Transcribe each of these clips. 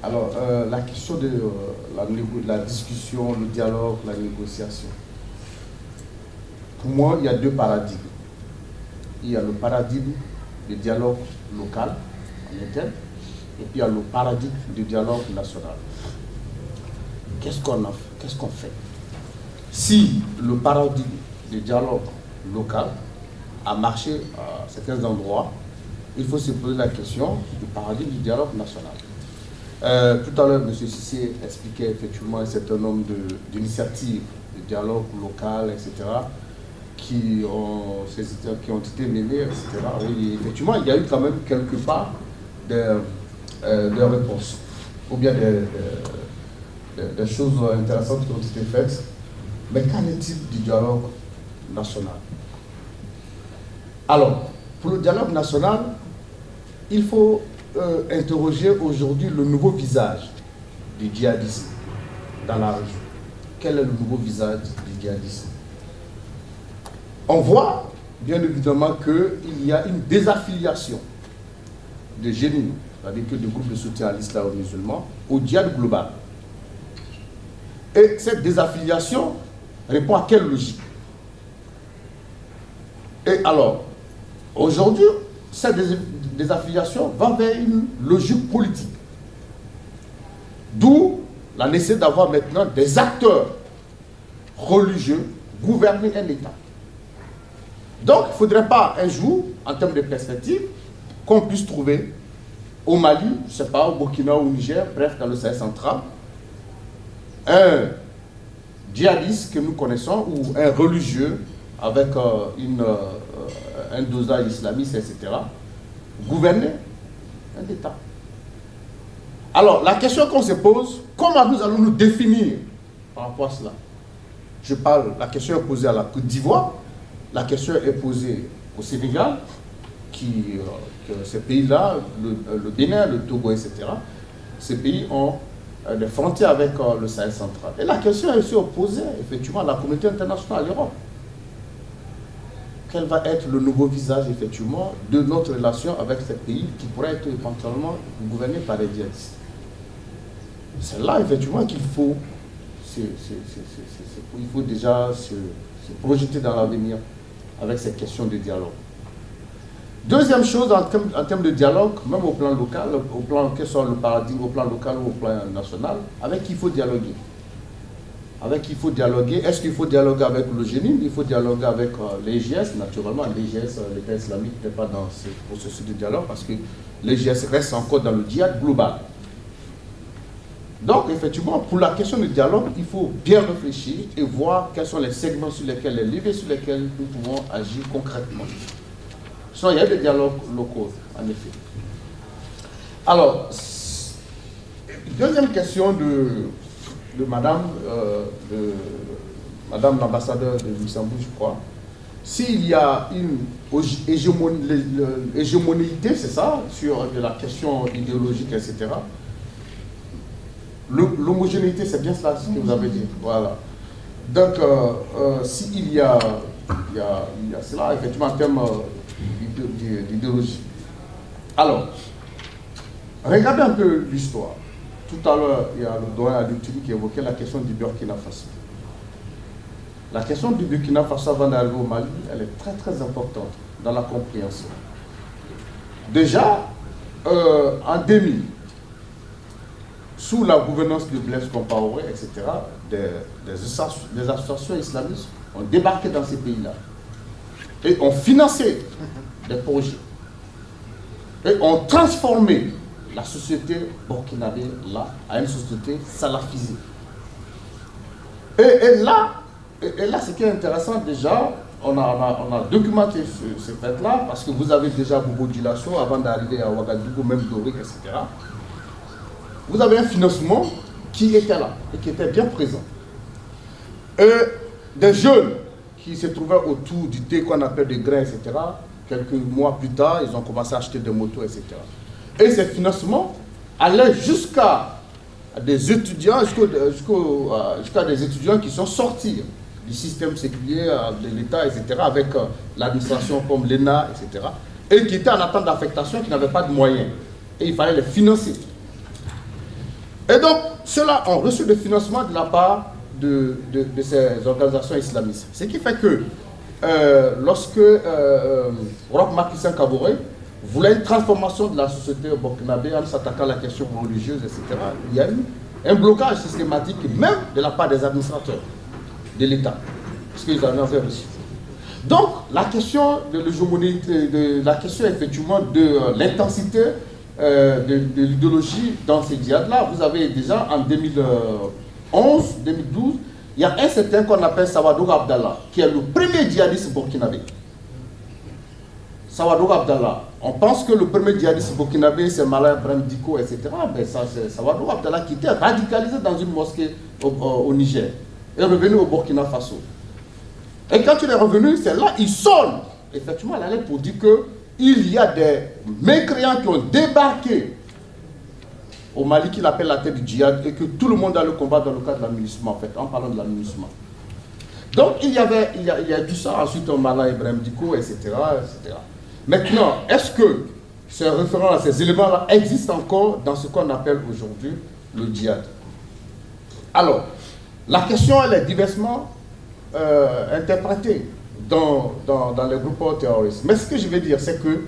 Alors, la question de la discussion, le dialogue, la négociation. Pour moi, il y a deux paradigmes. Il y a le paradigme du dialogue local, en interne, et puis il y a le paradigme du dialogue national. Qu'est-ce qu'on fait? Si le paradigme du dialogue local a marché à certains endroits, il faut se poser la question du paradigme du dialogue national. Tout à l'heure, M. Cissé expliquait effectivement un certain nombre d'initiatives de dialogue local, etc., qui ont été menées, etc. Oui, effectivement, il y a eu quand même quelque part des réponses, ou bien des choses intéressantes qui ont été faites. Mais qu'en est-il du dialogue national? Alors, pour le dialogue national, il faut interroger aujourd'hui le nouveau visage du djihadisme dans la région. Quel est le nouveau visage du djihadisme? On voit bien évidemment qu'il y a une désaffiliation de Jénine, c'est-à-dire que des groupes de soutien à l'islam musulman, au djihad global. Et cette désaffiliation répond à quelle logique? Et alors, aujourd'hui, cette désaffiliation va vers une logique politique. D'où la nécessité d'avoir maintenant des acteurs religieux gouverner un État. Donc, il ne faudrait pas un jour, en termes de perspective, qu'on puisse trouver au Mali, je ne sais pas, au Burkina ou au Niger, bref, dans le Sahel central, un djihadiste que nous connaissons ou un religieux avec un dosage islamiste, etc., gouverner un État. Alors, la question qu'on se pose, comment nous allons nous définir par rapport à cela? Je parle, la question est posée à la Côte d'Ivoire, la question est posée au Sénégal, que ces pays-là, le Bénin, le Togo, etc., ces pays ont des frontières avec le Sahel central. Et la question est aussi opposée, effectivement, à la communauté internationale, à l'Europe. Quel va être le nouveau visage, effectivement, de notre relation avec ces pays qui pourraient être éventuellement gouvernés par les djihadistes? C'est là, effectivement, qu'il faut, il faut déjà se projeter dans l'avenir avec cette question de dialogue. Deuxième chose, en termes de dialogue, même au plan local, au plan, quel soit le paradigme, au plan local ou au plan national, avec qui il faut dialoguer. Avec qui il faut dialoguer. Est-ce qu'il faut dialoguer avec le Jénine? Il faut dialoguer avec l'EGS, naturellement. L'EGS, l'État islamique, n'est pas dans ce processus de dialogue parce que l'EGS reste encore dans le djihad global. Donc, effectivement, pour la question du dialogue, il faut bien réfléchir et voir quels sont les segments sur lesquels, les leviers sur lesquels nous pouvons agir concrètement. Sinon, il y a des dialogues locaux, en effet. Alors, deuxième question de madame l'ambassadeur de Luxembourg, je crois. S'il y a une hégémonéité, c'est ça, sur la question idéologique, etc. L'homogénéité, c'est bien cela ce que vous avez dit. Voilà. Donc, s'il y a cela, effectivement, en termes d'idéologie. Alors, regardez un peu l'histoire. Tout à l'heure, il y a le doyen Alutini qui évoquait la question du Burkina Faso. La question du Burkina Faso avant d'arriver au Mali, elle est très très importante dans la compréhension. Déjà, en 2000, sous la gouvernance de Blaise Compaoré, etc., des associations islamistes ont débarqué dans ces pays-là et ont financé des projets et ont transformé la société burkinabé là à une société salafisée. Et là, ce qui est intéressant déjà, on a documenté ce fait-là parce que vous avez déjà Bobo Djilasso avant d'arriver à Ouagadougou, même Doric, etc. Vous avez un financement qui était là et qui était bien présent. Et des jeunes qui se trouvaient autour du thé qu'on appelle des grains, etc. Quelques mois plus tard, ils ont commencé à acheter des motos, etc. Et ces financements allaient jusqu'à des étudiants, jusqu'à des étudiants qui sont sortis du système séculier de l'État, etc., avec l'administration comme l'ENA, etc., et qui étaient en attente d'affectation, qui n'avaient pas de moyens. Et il fallait les financer. Et donc, ceux-là ont reçu des financements de la part de ces organisations islamistes. Ce qui fait que lorsque Roch Marc Christian Kaboré voulait une transformation de la société burkinabé en s'attaquant à la question religieuse, etc., il y a eu un blocage systématique, même de la part des administrateurs de l'État, parce qu'ils en avaient reçu. Donc, la question de l'hégémonie, la question effectivement de l'intensité de l'idéologie dans ces djihad-là, vous avez déjà en 2011, 2012, il y a un certain qu'on appelle Sawadouk Abdallah, qui est le premier djihadiste burkinabé. Sawadouk Abdallah, on pense que le premier djihadiste burkinabé c'est Malah Ibrahim Dicko, etc. Mais ça, c'est Sawadouk Abdallah qui était radicalisé dans une mosquée au Niger et revenu au Burkina Faso. Et quand il est revenu, c'est là il sonne effectivement la lettre pour dire qu'il y a des mécréants qui ont débarqué au Mali qu'il appelle la tête du djihad et que tout le monde a le combat dans le cadre de l'amunissement, en fait, en parlant de l'amunissement. Donc il y a tout ça, ensuite on Malah Ibrahim Dicko, etc., etc. Maintenant, est-ce que ces références, ces éléments-là existent encore dans ce qu'on appelle aujourd'hui le djihad? Alors, la question, elle est diversement interprétée dans les groupes terroristes. Mais ce que je veux dire, c'est que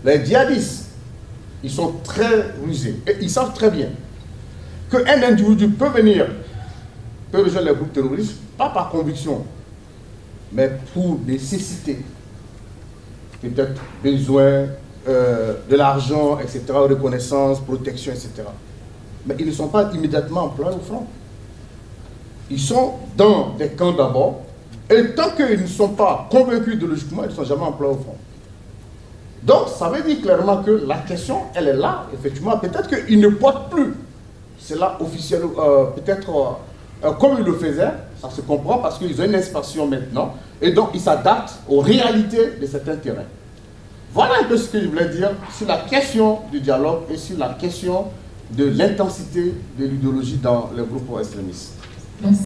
les djihadistes, ils sont très rusés et ils savent très bien qu'un individu peut rejoindre les groupes terroristes, pas par conviction, mais pour nécessité. Peut-être besoin de l'argent, etc., reconnaissance, protection, etc. Mais ils ne sont pas immédiatement employés au front. Ils sont dans des camps d'abord, et tant qu'ils ne sont pas convaincus idéologiquement, ils ne sont jamais employés au front. Donc, ça veut dire clairement que la question, elle est là, effectivement. Peut-être qu'ils ne portent plus cela officiellement, peut-être comme ils le faisaient, ça se comprend parce qu'ils ont une expansion maintenant, et donc ils s'adaptent aux réalités de certains terrains. Voilà un peu ce que je voulais dire sur la question du dialogue et sur la question de l'intensité de l'idéologie dans les groupes extrémistes.